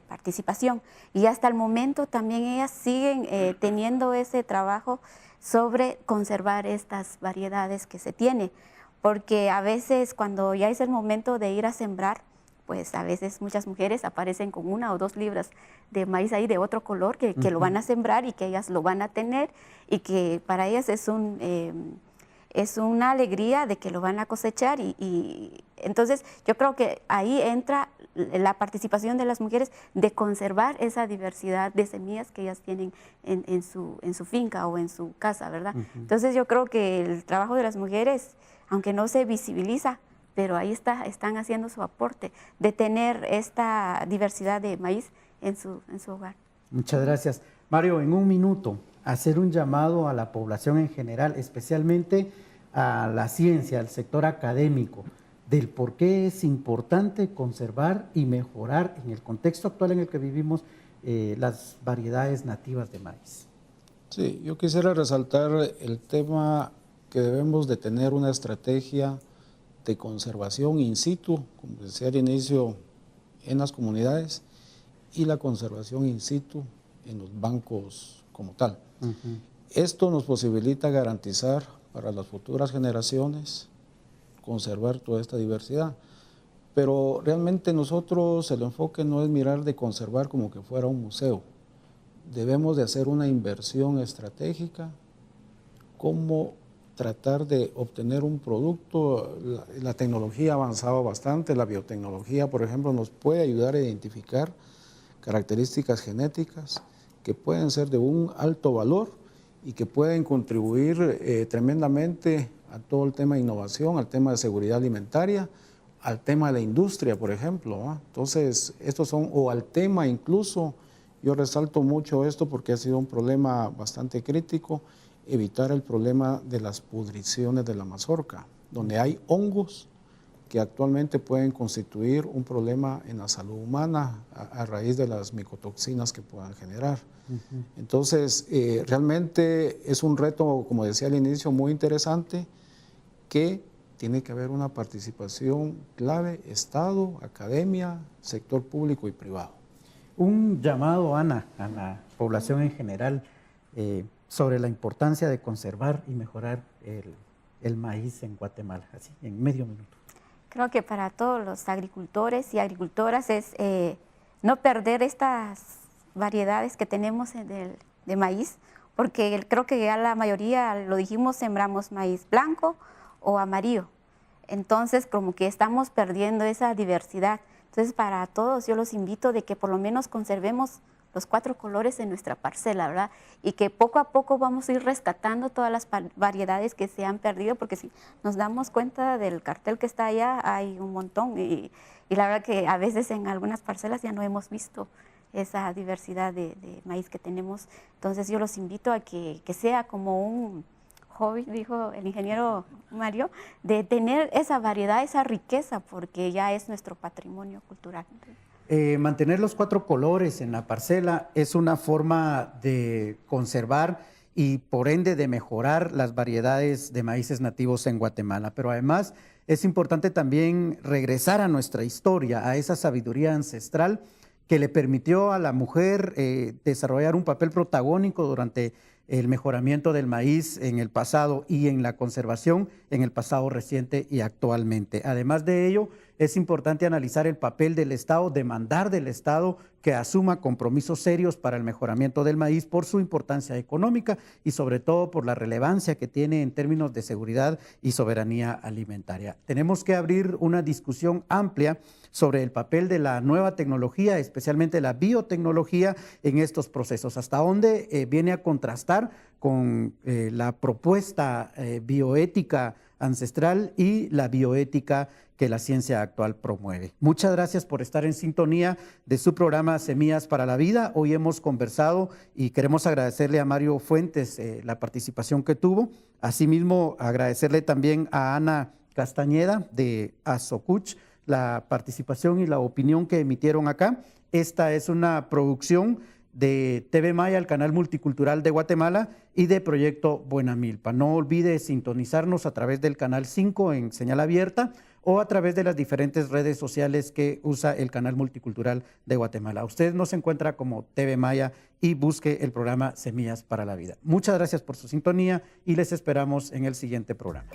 participación. Y hasta el momento también ellas siguen teniendo ese trabajo sobre conservar estas variedades que se tiene. porque a veces cuando ya es el momento de ir a sembrar, pues a veces muchas mujeres aparecen con 1 o 2 libras de maíz ahí de otro color que lo van a sembrar y que ellas lo van a tener y que para ellas es una alegría de que lo van a cosechar y entonces yo creo que ahí entra la participación de las mujeres de conservar esa diversidad de semillas que ellas tienen en su finca o en su casa, ¿verdad? Entonces yo creo que el trabajo de las mujeres, aunque no se visibiliza, pero ahí están haciendo su aporte de tener esta diversidad de maíz en su hogar. Muchas gracias. Mario, en un minuto, hacer un llamado a la población en general, especialmente a la ciencia, al sector académico, del por qué es importante conservar y mejorar en el contexto actual en el que vivimos las variedades nativas de maíz. Sí, yo quisiera resaltar el tema que debemos de tener una estrategia de conservación in situ, como decía al inicio, en las comunidades, y la conservación in situ en los bancos como tal. Esto nos posibilita garantizar para las futuras generaciones conservar toda esta diversidad, pero realmente nosotros el enfoque no es mirar de conservar como que fuera un museo. Debemos de hacer una inversión estratégica, como tratar de obtener un producto. La tecnología ha avanzado bastante, la biotecnología, por ejemplo, nos puede ayudar a identificar características genéticas que pueden ser de un alto valor y que pueden contribuir tremendamente a todo el tema de innovación, al tema de seguridad alimentaria, al tema de la industria, por ejemplo, ¿no? Entonces, estos son, o al tema incluso, yo resalto mucho esto porque ha sido un problema bastante crítico, evitar el problema de las pudriciones de la mazorca, donde hay hongos que actualmente pueden constituir un problema en la salud humana a raíz de las micotoxinas que puedan generar. Entonces, realmente es un reto, como decía al inicio, muy interesante, que tiene que haber una participación clave, Estado, academia, sector público y privado. Un llamado, Ana, a la población en general sobre la importancia de conservar y mejorar el maíz en Guatemala, así, en medio minuto. Creo que para todos los agricultores y agricultoras es no perder estas variedades que tenemos de maíz, porque creo que ya la mayoría, lo dijimos, sembramos maíz blanco o amarillo. Entonces, como que estamos perdiendo esa diversidad. Entonces, para todos yo los invito de que por lo menos conservemos los 4 colores en nuestra parcela, ¿verdad? Y que poco a poco vamos a ir rescatando todas las variedades que se han perdido, porque si nos damos cuenta del cartel que está allá, hay un montón. Y la verdad que a veces en algunas parcelas ya no hemos visto esa diversidad de maíz que tenemos. Entonces, yo los invito a que sea como un hobby, dijo el ingeniero Mario, de tener esa variedad, esa riqueza, porque ya es nuestro patrimonio cultural. Mantener los 4 colores en la parcela es una forma de conservar y por ende de mejorar las variedades de maíces nativos en Guatemala, pero además es importante también regresar a nuestra historia, a esa sabiduría ancestral que le permitió a la mujer desarrollar un papel protagónico durante el mejoramiento del maíz en el pasado y en la conservación en el pasado reciente y actualmente. Además de ello, es importante analizar el papel del Estado, demandar del Estado que asuma compromisos serios para el mejoramiento del maíz por su importancia económica y sobre todo por la relevancia que tiene en términos de seguridad y soberanía alimentaria. Tenemos que abrir una discusión amplia sobre el papel de la nueva tecnología, especialmente la biotecnología en estos procesos, hasta dónde viene a contrastar con la propuesta bioética ancestral y la bioética que la ciencia actual promueve. Muchas gracias por estar en sintonía de su programa Semillas para la Vida. Hoy hemos conversado y queremos agradecerle a Mario Fuentes la participación que tuvo. Asimismo, agradecerle también a Ana Castañeda de Azocuch la participación y la opinión que emitieron acá. Esta es una producción de TV Maya, el canal multicultural de Guatemala, y de Proyecto Buena Milpa. No olvide sintonizarnos a través del canal 5 en señal abierta o a través de las diferentes redes sociales que usa el canal multicultural de Guatemala. Usted nos encuentra como TV Maya y busque el programa Semillas para la Vida. Muchas gracias por su sintonía y les esperamos en el siguiente programa.